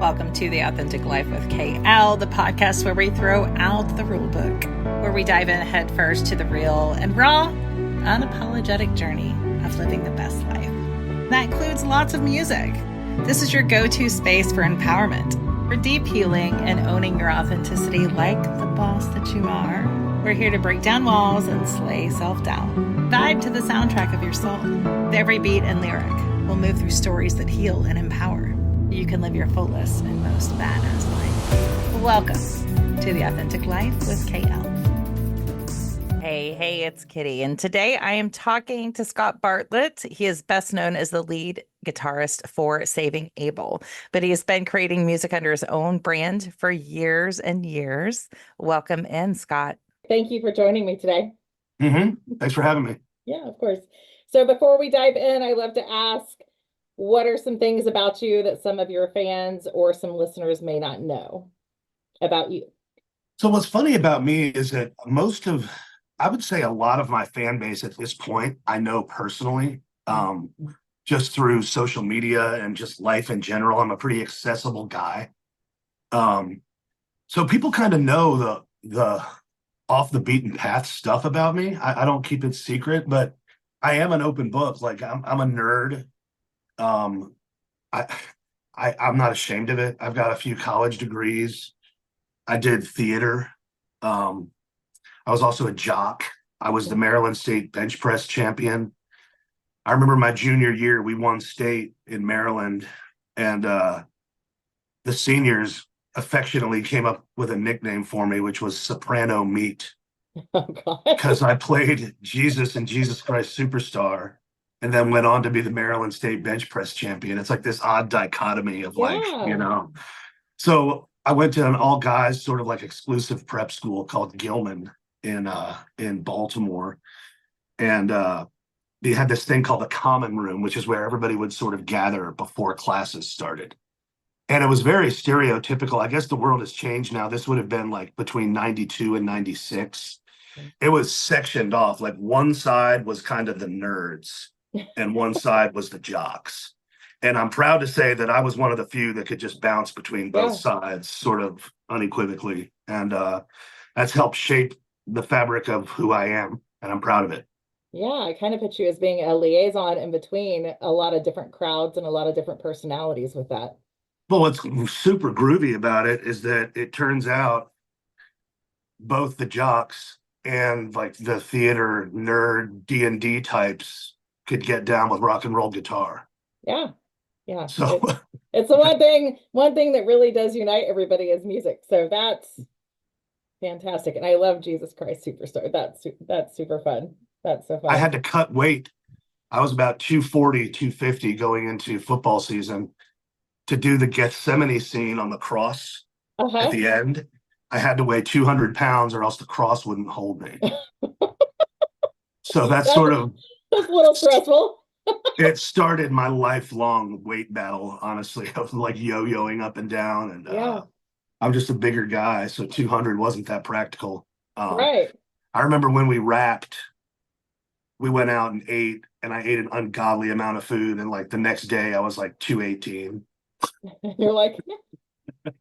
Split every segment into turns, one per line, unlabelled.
Welcome to The Authentic Life with KL, the podcast where we throw out the rule book, where we dive in head first to the real and raw, unapologetic journey of living the best life. That includes lots of music. This is your go-to space for empowerment, for deep healing and owning your authenticity like the boss that you are. We're here to break down walls and slay self-doubt. Vibe to the soundtrack of your soul. With every beat and lyric, we'll move through stories that heal and empower. You can live your fullest and most badass life. Welcome to The Authentic Life with KL. Hey, it's Kitty. And today I am talking to Scott Bartlett. He is best known as the lead guitarist for Saving Abel, but he has been creating music under his own brand for years and years. Welcome in, Scott.
Thank you for joining me today.
Thanks for having me.
Yeah, of course. So before we dive in, I love to ask, what are some things about you that some of your fans or some listeners may not know about you?
So what's funny about me is that I would say a lot of my fan base at this point, I know personally, just through social media and just life in general. I'm a pretty accessible guy. So people kind of know the off the beaten path stuff about me. I don't keep it secret, but I am an open book. Like I'm a nerd. I'm not ashamed of it. I've got a few college degrees. I did theater. I was also a jock. I was the Maryland State bench press champion. I remember my junior year, we won state in Maryland, and the seniors affectionately came up with a nickname for me, which was Soprano Meat, because I played Jesus in Jesus Christ Superstar, and then went on to be the Maryland State bench press champion. It's like this odd dichotomy of So I went to an all guys sort of like exclusive prep school called Gilman in Baltimore. And they had this thing called the common room, which is where everybody would sort of gather before classes started. And it was very stereotypical. I guess the world has changed now. This would have been like between 92 and 96. It was sectioned off. Like one side was kind of the nerds and one side was the jocks. And I'm proud to say that I was one of the few that could just bounce between both sides sort of unequivocally. And that's helped shape the fabric of who I am. And I'm proud of it.
Yeah, I kind of picture you as being a liaison in between a lot of different crowds and a lot of different personalities with that.
Well, what's super groovy about it is that it turns out both the jocks and like the theater nerd D&D types could get down with rock and roll guitar.
Yeah.
So
it's the one thing that really does unite everybody is music. So that's fantastic. And I love Jesus Christ Superstar. That's super fun. That's so fun.
I had to cut weight. I was about 240, 250 going into football season. To do the Gethsemane scene on the cross at the end, I had to weigh 200 pounds or else the cross wouldn't hold me. So that's a
little stressful.
It started my lifelong weight battle, honestly. I was like yo-yoing up and down, and I'm just a bigger guy, so 200 wasn't that practical.
Right.
I remember when we wrapped, we went out and ate, and I ate an ungodly amount of food, and like the next day I was like 218.
You're like, no.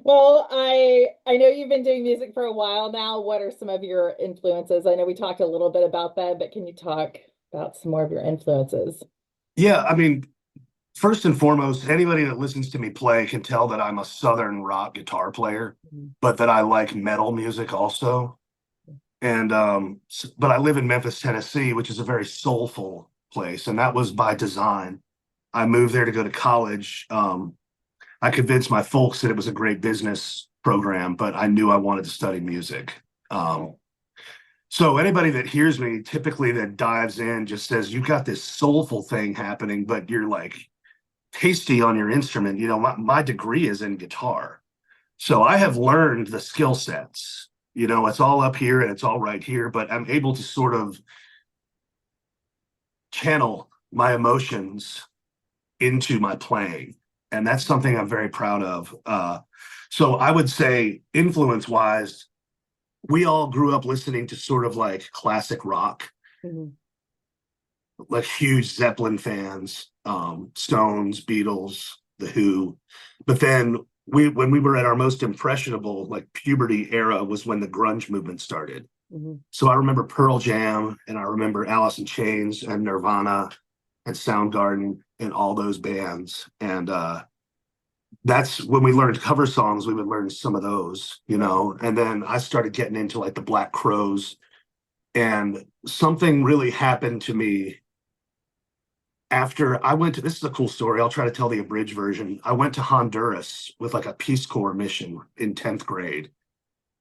Well, I know you've been doing music for a while now. What are some of your influences? I know we talked a little bit about that, but can you talk about some more of your influences?
Yeah, I mean, first and foremost, anybody that listens to me play can tell that I'm a Southern rock guitar player, but that I like metal music also. And but I live in Memphis, Tennessee, which is a very soulful place, and that was by design. I moved there to go to college. I convinced my folks that it was a great business program, but I knew I wanted to study music. So anybody that hears me, typically that dives in, just says, you've got this soulful thing happening, but you're like tasty on your instrument. You know, my degree is in guitar. So I have learned the skill sets. You know, it's all up here and it's all right here, but I'm able to sort of channel my emotions into my playing. And that's something I'm very proud of. So I would say influence-wise, we all grew up listening to sort of like classic rock, like huge Zeppelin fans. Stones, Beatles, The Who. But then when we were at our most impressionable, like puberty era, was when the grunge movement started. So I remember Pearl Jam, and I remember Alice in Chains and Nirvana and Soundgarden and all those bands. And that's when we learned cover songs. We would learn some of those, and then I started getting into like the Black Crowes, and something really happened to me after I went to, this is a cool story. I'll try to tell the abridged version. I went to Honduras with like a Peace Corps mission in 10th grade.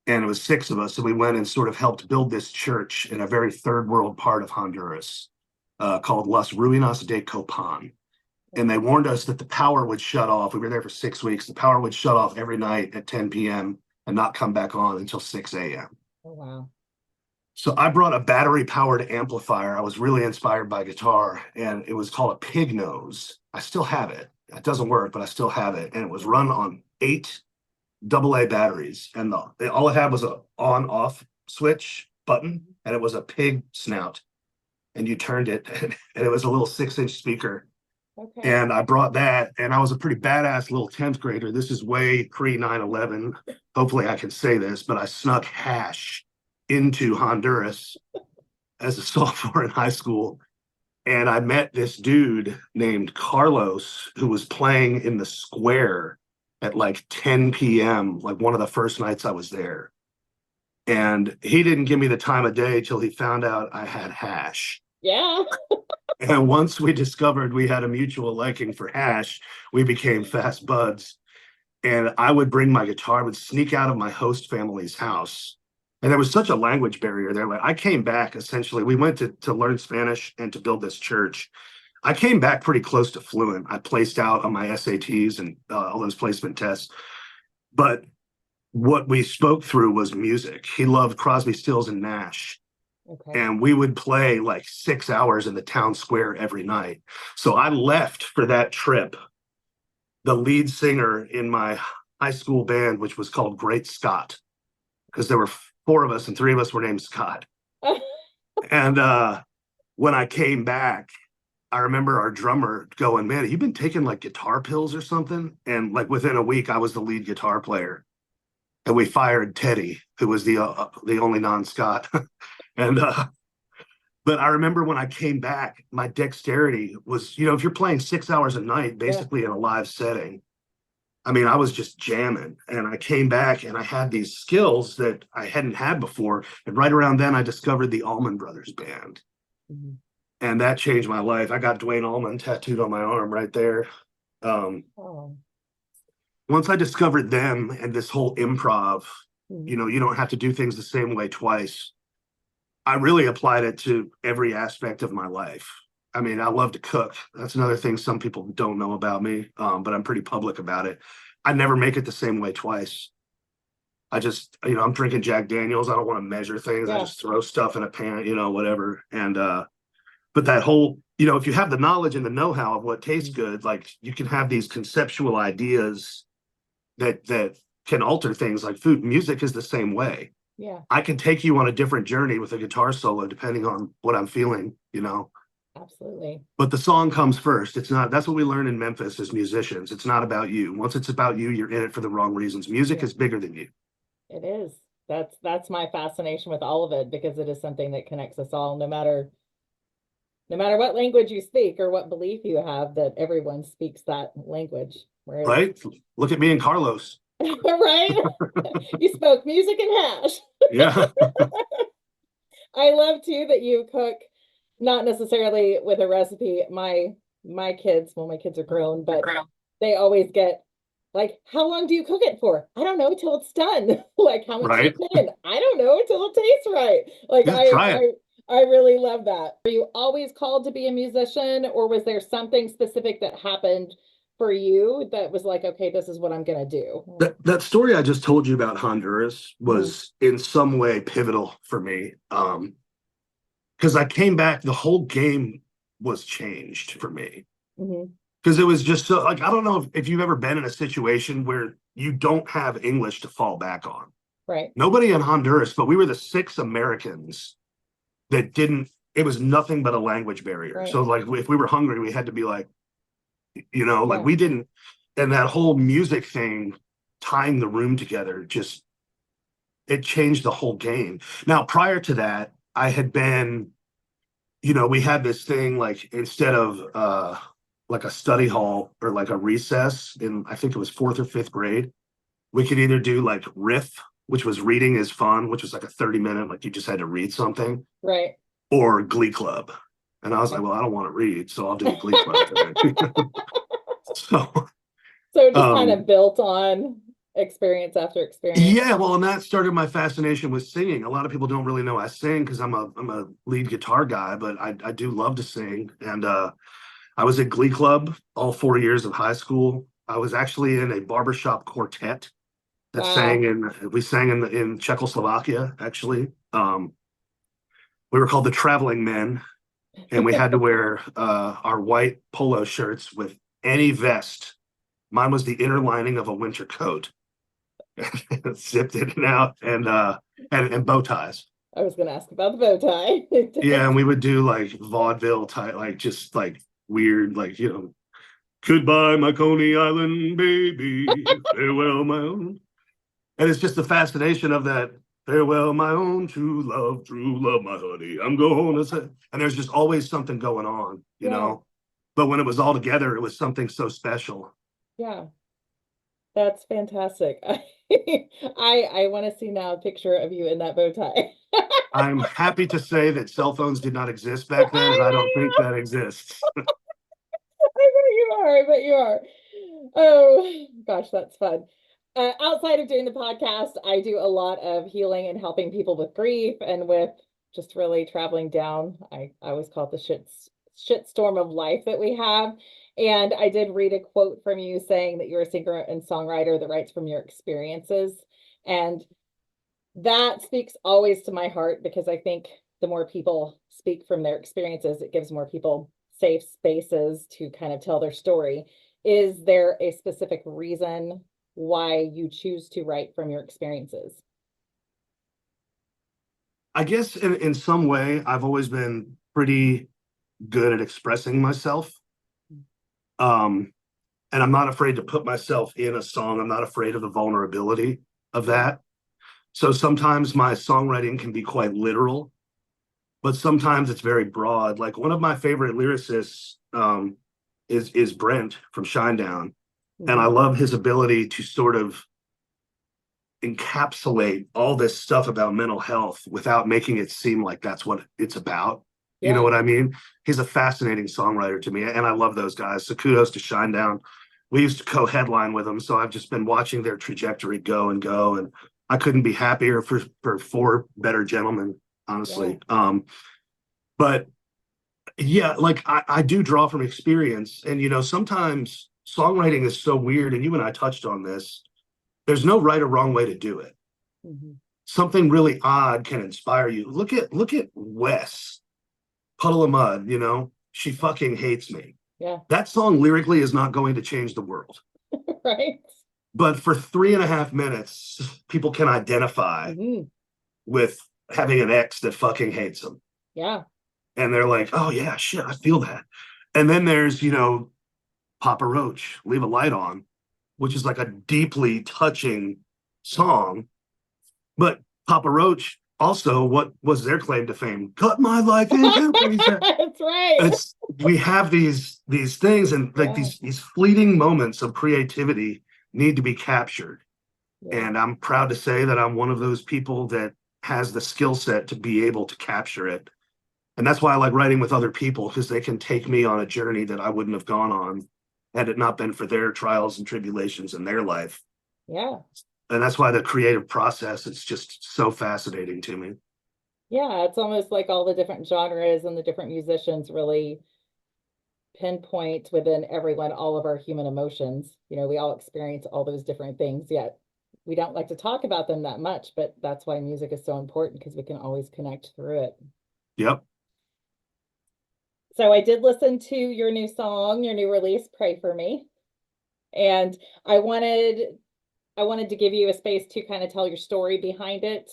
And it was 6 of us. And we went and sort of helped build this church in a very third world part of Honduras called Las Ruinas de Copan. And they warned us that the power would shut off. We were there for 6 weeks. The power would shut off every night at 10 p.m. and not come back on until 6 a.m.
Oh, wow.
So I brought a battery-powered amplifier. I was really inspired by guitar, and it was called a Pig Nose. I still have it. It doesn't work, but I still have it. And it was run on 8 AA batteries, and all it had was a on-off switch button, and it was a pig snout, and you turned it, and it was a little 6-inch speaker.
Okay.
And I brought that, and I was a pretty badass little 10th grader. This is way pre 9/11. Hopefully I can say this, but I snuck hash into Honduras as a sophomore in high school. And I met this dude named Carlos who was playing in the square at like 10 p.m., like one of the first nights I was there. And he didn't give me the time of day till he found out I had hash.
Yeah.
And once we discovered we had a mutual liking for hash, we became fast buds. And I would bring my guitar, would sneak out of my host family's house. And there was such a language barrier there. Like I came back, essentially, we went to learn Spanish and to build this church. I came back pretty close to fluent. I placed out on my SATs and all those placement tests. But what we spoke through was music. He loved Crosby, Stills, and Nash. Okay. And we would play like 6 hours in the town square every night. So I left for that trip the lead singer in my high school band, which was called Great Scott, because there were 4 of us and 3 of us were named Scott. And when I came back, I remember our drummer going, "Man, have you been taking like guitar pills or something?" And like within a week, I was the lead guitar player. And we fired Teddy, who was the only non-Scott. And but I remember when I came back, my dexterity was, if you're playing 6 hours a night, basically in a live setting, I mean, I was just jamming. And I came back and I had these skills that I hadn't had before. And right around then, I discovered the Allman Brothers Band. Mm-hmm. And that changed my life. I got Dwayne Allman tattooed on my arm right there. Once I discovered them and this whole improv, you don't have to do things the same way twice. I really applied it to every aspect of my life. I mean, I love to cook. That's another thing some people don't know about me, but I'm pretty public about it. I never make it the same way twice. I just, I'm drinking Jack Daniels. I don't want to measure things. Yeah. I just throw stuff in a pan, whatever. And, but that whole, if you have the knowledge and the know-how of what tastes good, like you can have these conceptual ideas that can alter things like food. Music is the same way. Yeah. I can take you on a different journey with a guitar solo depending on what I'm feeling,
Absolutely.
But the song comes first. It's not, that's what we learn in Memphis as musicians. It's not about you. Once it's about you, you're in it for the wrong reasons. Music is bigger than you.
It is. That's my fascination with all of it, because it is something that connects us all, no matter what language you speak or what belief you have, that everyone speaks that language.
Right? Look at me and Carlos.
Right? You spoke music and hash.
Yeah.
I love too that you cook, not necessarily with a recipe. My kids, well, my kids are grown, but they always get like, how long do you cook it for? I don't know till it's done. Like, how much you put in? I don't know until it tastes right. Like, yeah, I really love that. Were you always called to be a musician, or was there something specific that happened for you that was like, okay, this is what I'm going to do?
That story I just told you about Honduras was in some way pivotal for me. Because I came back, the whole game was changed for me. Because it was just so, like, I don't know if you've ever been in a situation where you don't have English to fall back on.
Right.
Nobody in Honduras, but we were the 6 Americans that didn't, it was nothing but a language barrier. Right. So like if we were hungry, we had to be like, Like we didn't, and that whole music thing, tying the room together, just it changed the whole game. Now, prior to that, I had been, we had this thing like instead of like a study hall or like a recess in, I think it was fourth or fifth grade, we could either do like riff, which was reading is fun, which was like a 30-minute, like you just had to read something,
Right.
or Glee Club. And I was like, well, I don't want to read, so I'll do Glee Club today. So,
So it just kind of built on experience after experience.
yeah, well, and that started my fascination with singing. A lot of people don't really know I sing because I'm a lead guitar guy, but I do love to sing. And I was at Glee Club all 4 years of high school. I was actually in a barbershop quartet that we sang in Czechoslovakia, actually. We were called the Traveling Men, and we had to wear our white polo shirts with any vest. Mine was the inner lining of a winter coat, zipped in and out, and bow ties.
I was going to ask about the bow tie.
Yeah, and we would do like vaudeville type, like just like weird, like goodbye, my Coney Island baby, farewell, my own. And it's just the fascination of that. Farewell, my own true love, my honey. I'm going to say, and there's just always something going on, you know. But when it was all together, it was something so special.
Yeah, that's fantastic. I want to see now a picture of you in that bow tie.
I'm happy to say that cell phones did not exist back then, and I don't think that exists.
I bet you are. Oh gosh, that's fun. Outside of doing the podcast, I do a lot of healing and helping people with grief and with just really traveling down. I always call it the shit storm of life that we have. And I did read a quote from you saying that you're a singer and songwriter that writes from your experiences. And that speaks always to my heart, because I think the more people speak from their experiences, it gives more people safe spaces to kind of tell their story. Is there a specific reason why you choose to write from your experiences?
I guess in some way, I've always been pretty good at expressing myself. And I'm not afraid to put myself in a song. I'm not afraid of the vulnerability of that. So sometimes my songwriting can be quite literal, but sometimes it's very broad. Like one of my favorite lyricists is Brent from Shinedown. And I love his ability to sort of encapsulate all this stuff about mental health without making it seem like that's what it's about. You know what I mean? He's a fascinating songwriter to me, and I love those guys. So kudos to Shinedown. We used to co-headline with them, so I've just been watching their trajectory go and go, and I couldn't be happier for four better gentlemen, honestly. But yeah, like I do draw from experience, and sometimes songwriting is so weird, and you and I touched on this. There's no right or wrong way to do it. Something really odd can inspire you. Look at Wes, Puddle of Mud, she fucking hates me.
Yeah.
That song lyrically is not going to change the world.
Right.
But for 3.5 minutes, people can identify with having an ex that fucking hates them.
Yeah.
And they're like, oh yeah, shit, I feel that. And then there's, Papa Roach, Leave a Light On, which is like a deeply touching song. But Papa Roach also, what was their claim to fame? Cut my life in two pieces.
That's right.
We have these things, and like these fleeting moments of creativity need to be captured. And I'm proud to say that I'm one of those people that has the skill set to be able to capture it. And that's why I like writing with other people, because they can take me on a journey that I wouldn't have gone on had it not been for their trials and tribulations in their life.
Yeah.
And that's why the creative process is just so fascinating to me.
Yeah, it's almost like all the different genres and the different musicians really pinpoint within everyone all of our human emotions. We all experience all those different things, yet we don't like to talk about them that much, but that's why music is so important, because we can always connect through it.
Yep.
So I did listen to your new song, your new release, Pray For Me. And I wanted to give you a space to kind of tell your story behind it.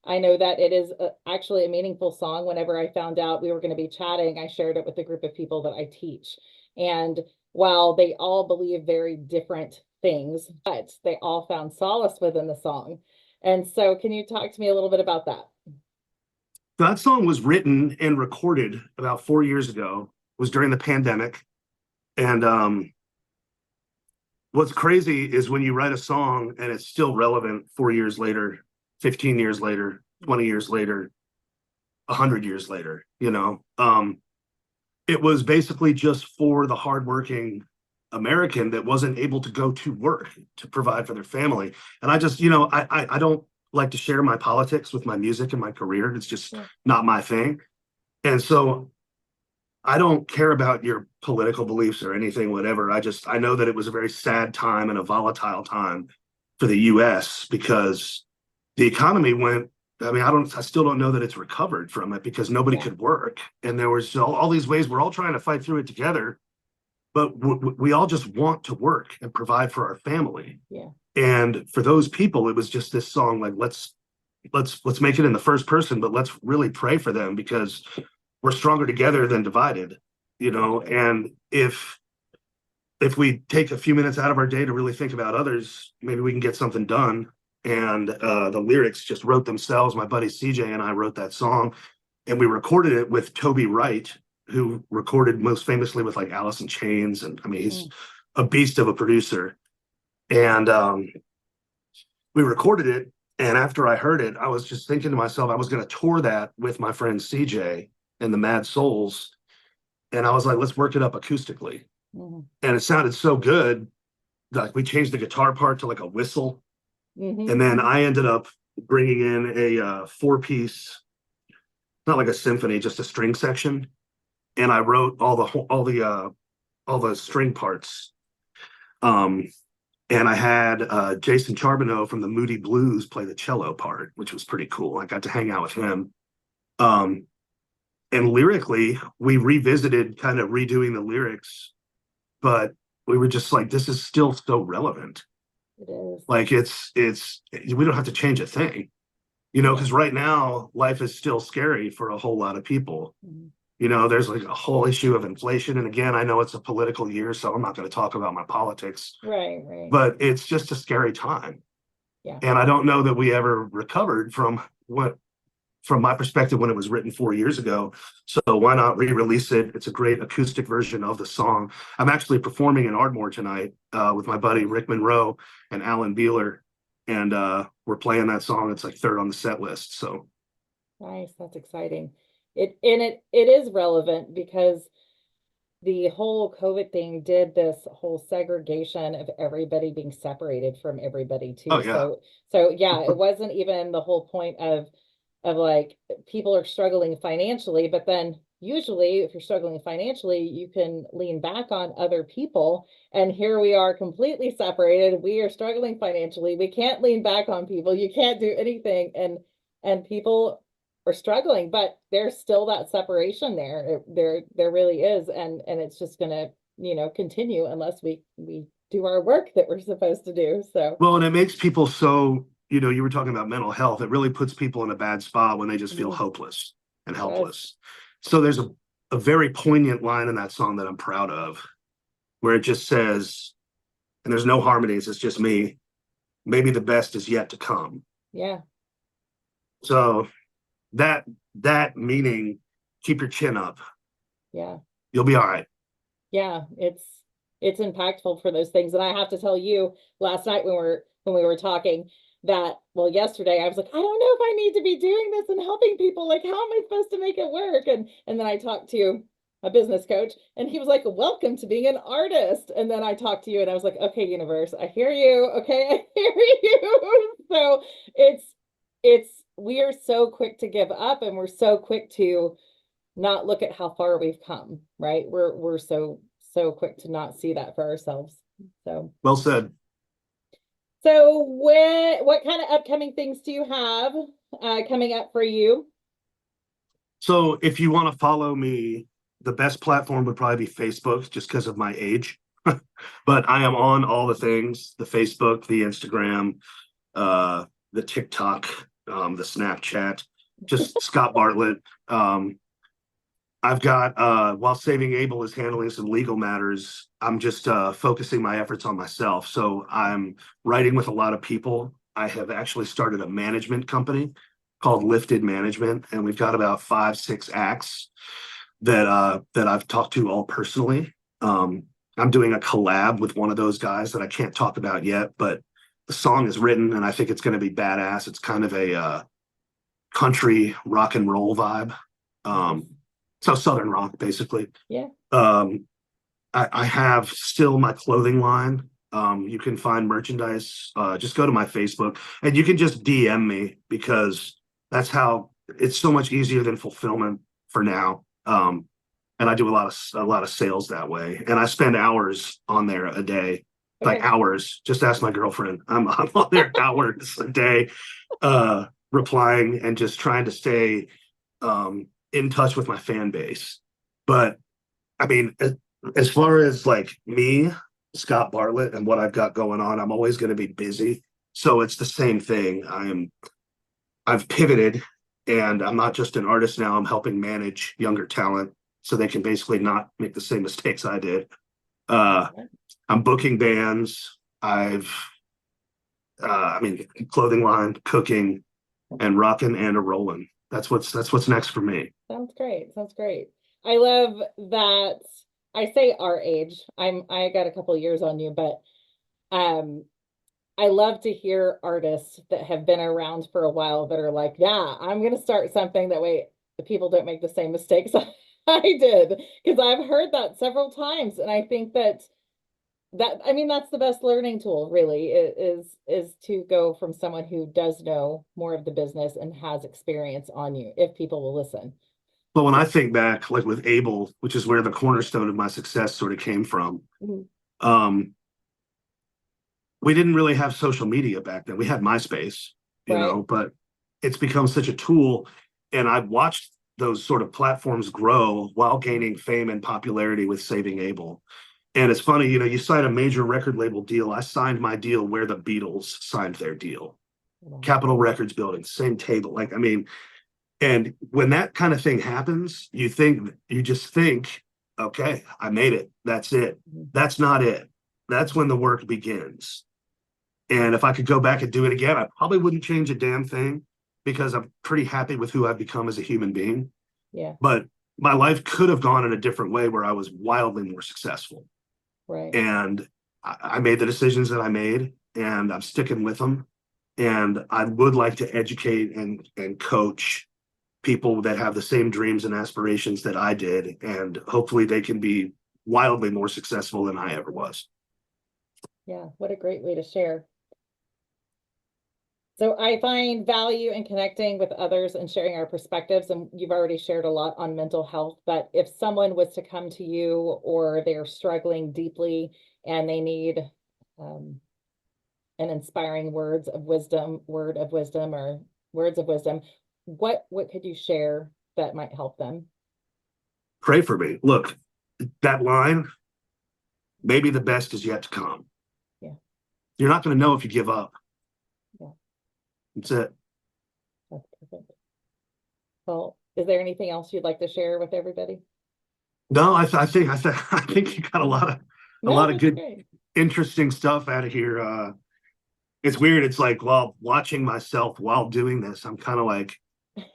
I know that it is actually a meaningful song. Whenever I found out we were going to be chatting, I shared it with a group of people that I teach. And while they all believe very different things, but they all found solace within the song. And so can you talk to me a little bit about that?
That song was written and recorded about 4 years ago. It was during the pandemic. And what's crazy is when you write a song and it's still relevant 4 years later, 15 years later, 20 years later, 100 years later, it was basically just for the hardworking American that wasn't able to go to work to provide for their family. And I just, I don't like to share my politics with my music and my career. It's just not my thing. And so I don't care about your political beliefs or anything, whatever. I know that it was a very sad time and a volatile time for the US because the economy went, I still don't know that it's recovered from it because nobody could work. And there was all these ways we're all trying to fight through it together, but we all just want to work and provide for our family.
Yeah.
And for those people, it was just this song, like, let's make it in the first person, but let's really pray for them because we're stronger together than divided, and if we take a few minutes out of our day to really think about others, maybe we can get something done. And the lyrics just wrote themselves. My buddy CJ and I wrote that song, and we recorded it with Toby Wright, who recorded most famously with like Alice in Chains. And he's a beast of a producer. And we recorded it. And after I heard it, I was just thinking to myself, I was going to tour that with my friend CJ and the Mad Souls. And I was like, let's work it up acoustically. And it sounded so good. Like we changed the guitar part to like a whistle. And then I ended up bringing in a 4-piece, not like a symphony, just a string section. And I wrote all the string parts. And I had Jason Charbonneau from the Moody Blues play the cello part, which was pretty cool. I got to hang out with him. And lyrically, we revisited kind of redoing the lyrics, but we were just like, this is still so relevant.
It is.
Like we don't have to change a thing, because right now life is still scary for a whole lot of people. There's like a whole issue of inflation. And again, I know it's a political year, so I'm not going to talk about my politics.
Right.
But it's just a scary time.
Yeah.
And I don't know that we ever recovered from my perspective when it was written 4 years ago. So why not re-release it? It's a great acoustic version of the song. I'm actually performing in Ardmore tonight with my buddy Rick Monroe and Alan Beeler. And we're playing that song. It's like third on the set list. So
nice. That's exciting. It is relevant because the whole COVID thing did this whole segregation of everybody being separated from everybody too.
Oh, yeah.
So yeah, it wasn't even the whole point of like people are struggling financially, but then usually if you're struggling financially, you can lean back on other people. And here we are completely separated. We are struggling financially. We can't lean back on people. You can't do anything. And people are struggling, but there's still that separation there. There really is. And it's just gonna, continue unless we do our work that we're supposed to do. So
well, and it makes people so, you were talking about mental health. It really puts people in a bad spot when they just feel hopeless and helpless. Yes. So there's a very poignant line in that song that I'm proud of, where it just says, and there's no harmonies, it's just me, maybe the best is yet to come.
Yeah.
So that meaning, keep your chin up.
Yeah.
You'll be all right.
Yeah, it's impactful for those things. And I have to tell you, last night when we were talking, that, well, yesterday I was like, I don't know if I need to be doing this and helping people. Like, how am I supposed to make it work? And then I talked to a business coach and he was like, welcome to being an artist. And then I talked to you and I was like, okay, universe, I hear you. Okay, I hear you. So we are so quick to give up and we're so quick to not look at how far we've come, right? We're so quick to not see that for ourselves. So
well said.
So what kind of upcoming things do you have coming up for you?
So if you want to follow me, the best platform would probably be Facebook, just because of my age. But I am on all the things, the Facebook, the Instagram, the TikTok, the Snapchat, just Scott Bartlett. I've got while Saving Abel is handling some legal matters, I'm just focusing my efforts on myself. So I'm writing with a lot of people. I have actually started a management company called Lifted Management, and we've got about 5, 6 acts that I've talked to all personally. I'm doing a collab with one of those guys that I can't talk about yet, but the song is written and I think it's going to be badass. It's kind of a country rock and roll vibe. So Southern rock, basically.
Yeah.
I have still my clothing line. You can find merchandise. Just go to my Facebook and you can just DM me because that's how it's so much easier than fulfillment for now. And I do a lot of sales that way. And I spend hours on there a day, like hours. Just ask my girlfriend. I'm on there hours a day, replying and just trying to stay in touch with my fan base. But I mean, as far as like me, Scott Bartlett, and what I've got going on, I'm always going to be busy. So it's the same thing. I've pivoted and I'm not just an artist now. I'm helping manage younger talent so they can basically not make the same mistakes I did. I'm booking bands. I mean, clothing line, cooking, and rocking and a rolling. That's what's next for me.
Sounds great. Sounds great. I love that. I say our age. I got a couple years on you, but I love to hear artists that have been around for a while that are like, yeah, I'm gonna start something that way the people don't make the same mistakes I did. Because I've heard that several times. And I think that I mean that's the best learning tool really is to go from someone who does know more of the business and has experience on you if people will listen.
But when I think back, like with Abel, which is where the cornerstone of my success sort of came from, we didn't really have social media back then. We had MySpace, you know, but it's become such a tool. And I've watched those sort of platforms grow while gaining fame and popularity with Saving Abel. And it's funny, you know, you sign a major record label deal. I signed my deal where the Beatles signed their deal. Capitol Records building, same table. Like, I mean, and when that kind of thing happens, you just think, okay, I made it. That's it. That's not it. That's when the work begins. And if I could go back and do it again, I probably wouldn't change a damn thing because I'm pretty happy with who I've become as a human being.
Yeah.
But my life could have gone in a different way where I was wildly more successful.
Right.
And I made the decisions that I made and I'm sticking with them. And I would like to educate and coach people that have the same dreams and aspirations that I did. And hopefully they can be wildly more successful than I ever was.
Yeah, what a great way to share. So I find value in connecting with others and sharing our perspectives. And you've already shared a lot on mental health, but if someone was to come to you or they're struggling deeply and they need an inspiring word of wisdom, what could you share that might help them?
Pray for me. Look, that line, maybe the best is yet to come.
Yeah.
You're not going to know if you give up.
Yeah.
That's it.
That's perfect. Well, is there anything else you'd like to share with everybody?
No, I think you got a lot of good, interesting stuff out of here. It's weird. It's like, well, watching myself while doing this, I'm kind of like,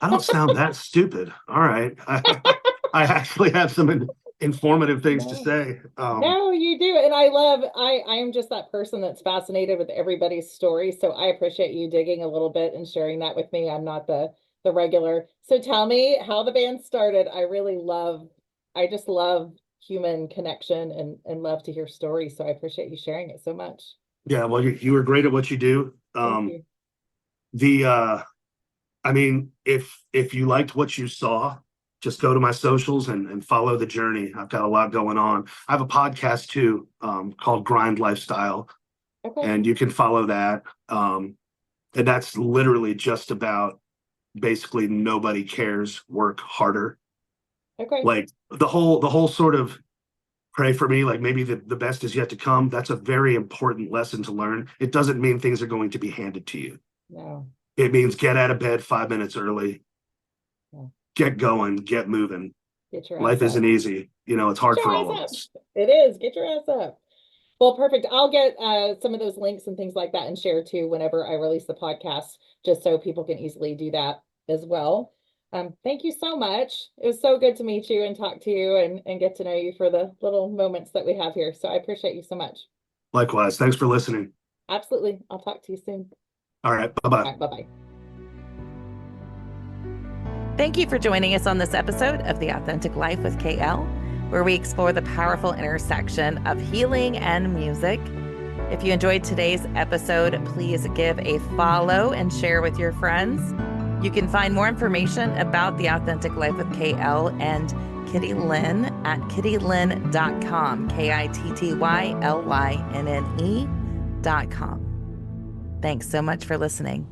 I don't sound that stupid. All right. I actually have some informative things to say.
No, you do. And I'm just that person that's fascinated with everybody's story. So I appreciate you digging a little bit and sharing that with me. I'm not the regular. So tell me how the band started. I just love human connection and love to hear stories. So I appreciate you sharing it so much.
Yeah, well, you were great at what you do.
Thank you.
I mean, if you liked what you saw, just go to my socials and follow the journey. I've got a lot going on. I have a podcast too, called Grind Lifestyle, and you can follow that. And that's literally just about basically nobody cares, work harder.
Okay.
Like the whole sort of pray for me, like maybe the best is yet to come. That's a very important lesson to learn. It doesn't mean things are going to be handed to you.
No.
It means get out of bed 5 minutes early, get going, get moving.
Get your ass
Life
up.
isn't easy. It's hard
Get
for
your
all of
ass up.
us.
It is. Get your ass up. Well, perfect. I'll get some of those links and things like that and share too whenever I release the podcast, just so people can easily do that as well. Thank you so much. It was so good to meet you and talk to you and get to know you for the little moments that we have here. So I appreciate you so much.
Likewise. Thanks for listening.
Absolutely. I'll talk to you soon.
All right.
All
Bye-bye.
right. Bye-bye.
Thank you for joining us on this episode of The Authentic Life with KL, where we explore the powerful intersection of healing and music. If you enjoyed today's episode, please give a follow and share with your friends. You can find more information about The Authentic Life with KL and Kitty Lynne at kittylynne.com, KITTYLYNNE.com. Thanks so much for listening.